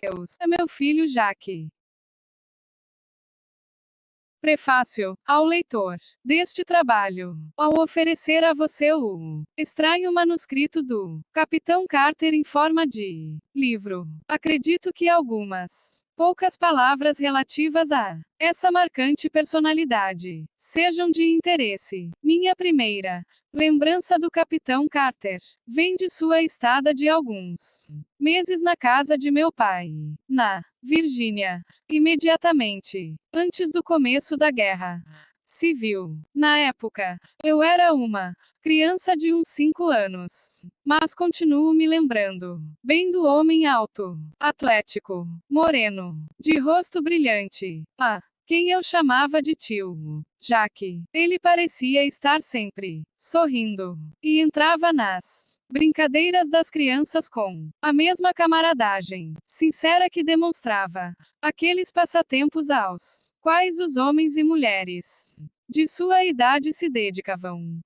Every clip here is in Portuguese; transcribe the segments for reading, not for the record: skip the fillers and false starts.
Deus, é meu filho Jaque. Prefácio ao leitor deste trabalho, ao oferecer a você o estranho manuscrito do Capitão Carter em forma de livro, acredito que algumas poucas palavras relativas a essa marcante personalidade sejam de interesse. Minha primeira lembrança do Capitão Carter vem de sua estada de alguns meses na casa de meu pai, na Virgínia, imediatamente antes do começo da Guerra Civil. Na época, eu era uma criança de uns 5 anos, mas continuo me lembrando bem do homem alto, atlético, moreno, de rosto brilhante, quem eu chamava de tio Jaque. Ele parecia estar sempre sorrindo e entrava nas brincadeiras das crianças com a mesma camaradagem sincera que demonstrava aqueles passatempos aos quais os homens e mulheres de sua idade se dedicavam.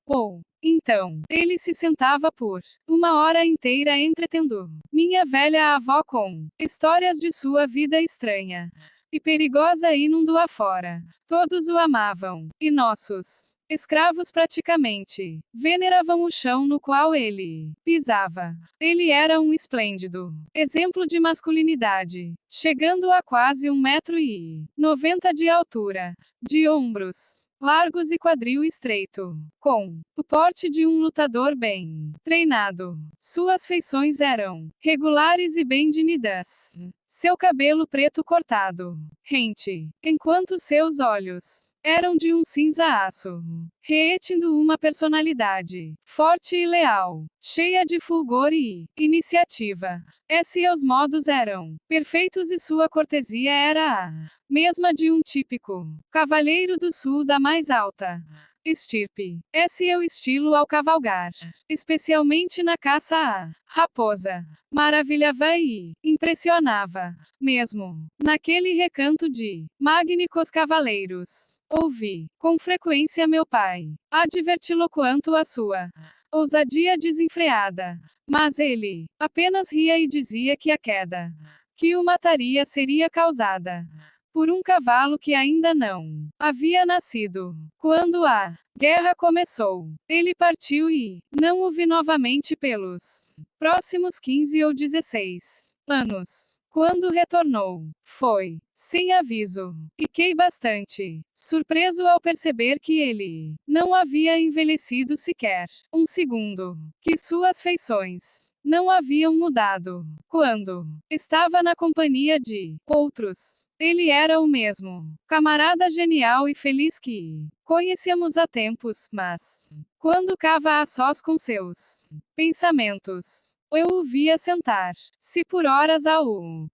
Então, ele se sentava por uma hora inteira entretendo minha velha avó com histórias de sua vida estranha e perigosa indo afora. Todos o amavam, e nossos escravos praticamente veneravam o chão no qual ele pisava. Ele era um esplêndido exemplo de masculinidade, chegando a quase 1,90 m de altura, de ombros largos e quadril estreito, com o porte de um lutador bem treinado. Suas feições eram regulares e bem definidas. Seu cabelo preto cortado, rente, enquanto seus olhos eram de um cinza aço, reetindo uma personalidade forte e leal, cheia de fulgor e iniciativa. Seus modos eram perfeitos e sua cortesia era a mesma de um típico cavalheiro do sul da mais alta estirpe. Esse é o estilo ao cavalgar, especialmente na caça à raposa. Maravilhava e impressionava, mesmo naquele recanto de magníficos cavaleiros. Ouvi, com frequência, meu pai adverti-lo quanto à sua ousadia desenfreada. Mas ele apenas ria e dizia que a queda que o mataria seria causada por um cavalo que ainda não havia nascido. Quando a guerra começou, ele partiu e não o vi novamente pelos próximos 15 ou 16 anos. Quando retornou, foi sem aviso. Fiquei bastante surpreso ao perceber que ele não havia envelhecido sequer um segundo, que suas feições não haviam mudado. Quando estava na companhia de outros, ele era o mesmo camarada genial e feliz que conhecíamos há tempos, mas quando cava a sós com seus pensamentos, eu o via sentar-se por horas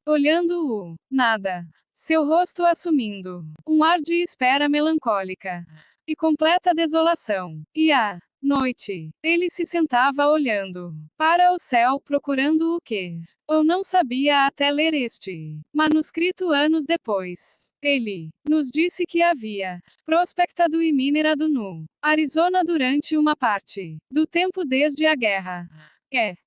olhando o nada, seu rosto assumindo um ar de espera melancólica e completa desolação. E à noite, ele se sentava olhando para o céu procurando o que eu não sabia até ler este manuscrito anos depois. Ele nos disse que havia prospectado e minerado no Arizona durante uma parte do tempo desde a guerra.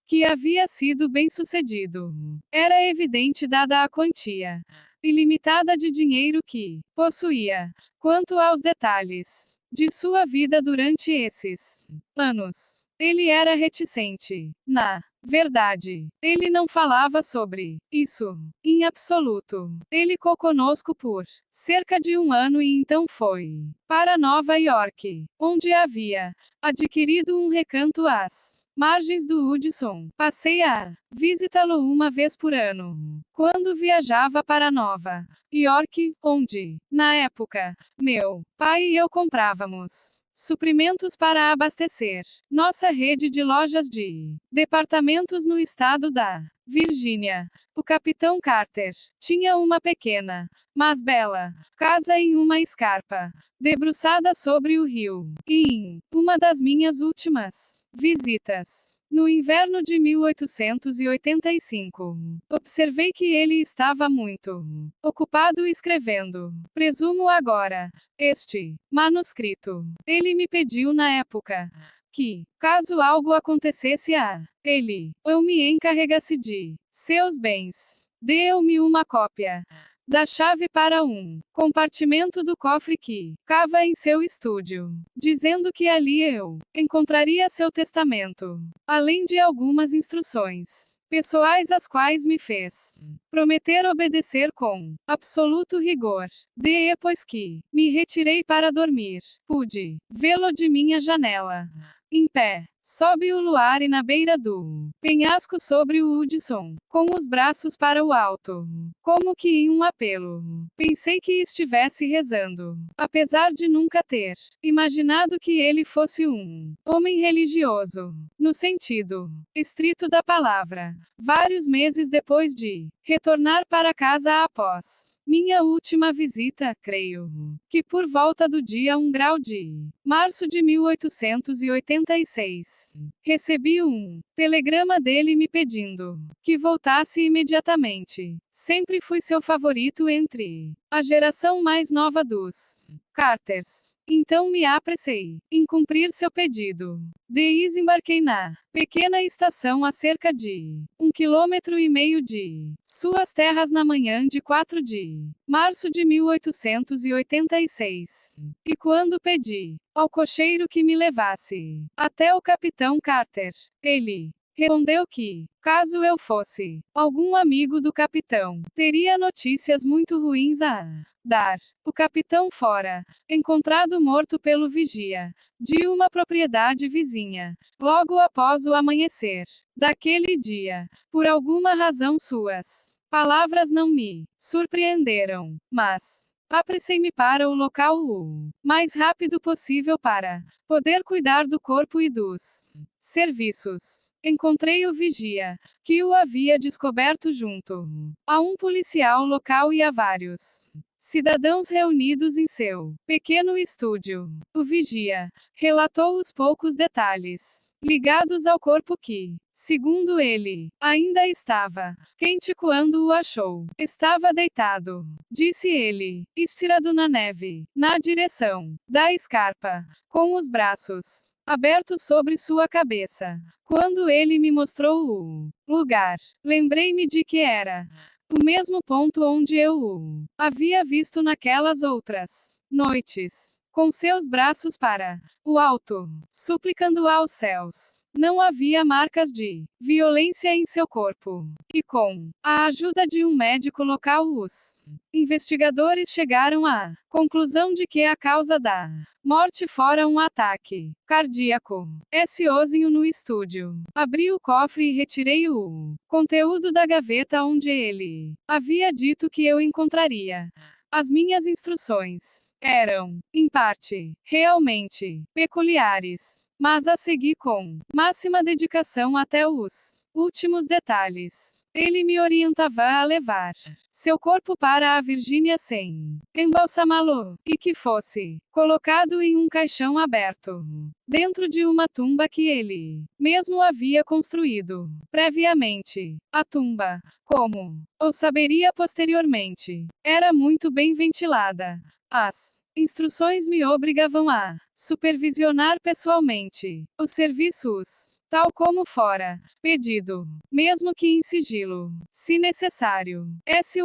Que havia sido bem-sucedido. Era evidente dada a quantia ilimitada de dinheiro que possuía. Quanto aos detalhes de sua vida durante esses anos, ele era reticente. Na verdade, ele não falava sobre isso, em absoluto. Ele ficou conosco por cerca de um ano e então foi para Nova York, onde havia adquirido um recanto às margens do Hudson. Passei a visitá-lo uma vez por ano, quando viajava para Nova York, onde, na época, meu pai e eu comprávamos suprimentos para abastecer nossa rede de lojas de departamentos no estado da Virgínia. O Capitão Carter tinha uma pequena, mas bela, casa em uma escarpa, debruçada sobre o rio. E em uma das minhas últimas visitas, no inverno de 1885, observei que ele estava muito ocupado escrevendo. Presumo agora este manuscrito. Ele me pediu na época que, caso algo acontecesse a ele, eu me encarregasse de seus bens. Deu-me uma cópia da chave para um compartimento do cofre que cava em seu estúdio, dizendo que ali eu encontraria seu testamento, além de algumas instruções pessoais às quais me fez prometer obedecer com absoluto rigor. Depois que me retirei para dormir, pude vê-lo de minha janela, em pé, sob o luar e na beira do penhasco sobre o Hudson, com os braços para o alto, como que em um apelo. Pensei que estivesse rezando, apesar de nunca ter imaginado que ele fosse um homem religioso, no sentido estrito da palavra. Vários meses depois de retornar para casa após minha última visita, creio que por volta do dia 1 grau de março de 1886, recebi um telegrama dele me pedindo que voltasse imediatamente. Sempre fui seu favorito entre a geração mais nova dos Carters. Então me apressei em cumprir seu pedido. Desembarquei na pequena estação a cerca de 1,5 quilômetro de suas terras na manhã de 4 de março de 1886. E quando pedi ao cocheiro que me levasse até o capitão Carter, ele respondeu que, caso eu fosse algum amigo do capitão, teria notícias muito ruins a dar. O capitão fora encontrado morto pelo vigia de uma propriedade vizinha, logo após o amanhecer daquele dia. Por alguma razão suas palavras não me surpreenderam, mas apressei-me para o local o mais rápido possível para poder cuidar do corpo e dos serviços. Encontrei o vigia, que o havia descoberto junto a um policial local e a vários cidadãos reunidos em seu pequeno estúdio. O vigia relatou os poucos detalhes ligados ao corpo que, segundo ele, ainda estava quente quando o achou. Estava deitado, disse ele, estirado na neve, na direção da escarpa, com os braços abertos sobre sua cabeça. Quando ele me mostrou o lugar, lembrei-me de que era o mesmo ponto onde eu o havia visto naquelas outras noites, com seus braços para o alto, suplicando aos céus. Não havia marcas de violência em seu corpo. E com a ajuda de um médico local, os investigadores chegaram à conclusão de que a causa da morte fora um ataque cardíaco. Sozinho no estúdio. Abri o cofre e retirei o conteúdo da gaveta onde ele havia dito que eu encontraria. As minhas instruções eram, em parte, realmente peculiares, mas a segui com máxima dedicação até os últimos detalhes. Ele me orientava a levar seu corpo para a Virgínia sem embalsamá-lo, e que fosse colocado em um caixão aberto, dentro de uma tumba que ele mesmo havia construído previamente. A tumba, como ou saberia posteriormente, era muito bem ventilada. As instruções me obrigavam a supervisionar pessoalmente os serviços, tal como fora pedido, mesmo que em sigilo, se necessário.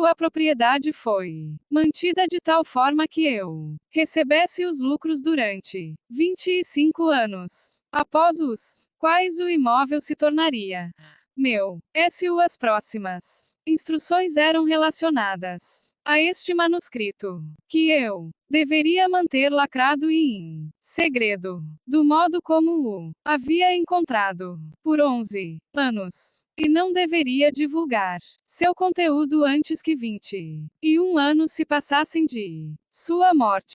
A propriedade foi mantida de tal forma que eu recebesse os lucros durante 25 anos, após os quais o imóvel se tornaria meu. As próximas instruções eram relacionadas a este manuscrito, que eu deveria manter lacrado e em segredo, do modo como o havia encontrado, por 11 anos, e não deveria divulgar seu conteúdo antes que 21 anos se passassem de sua morte.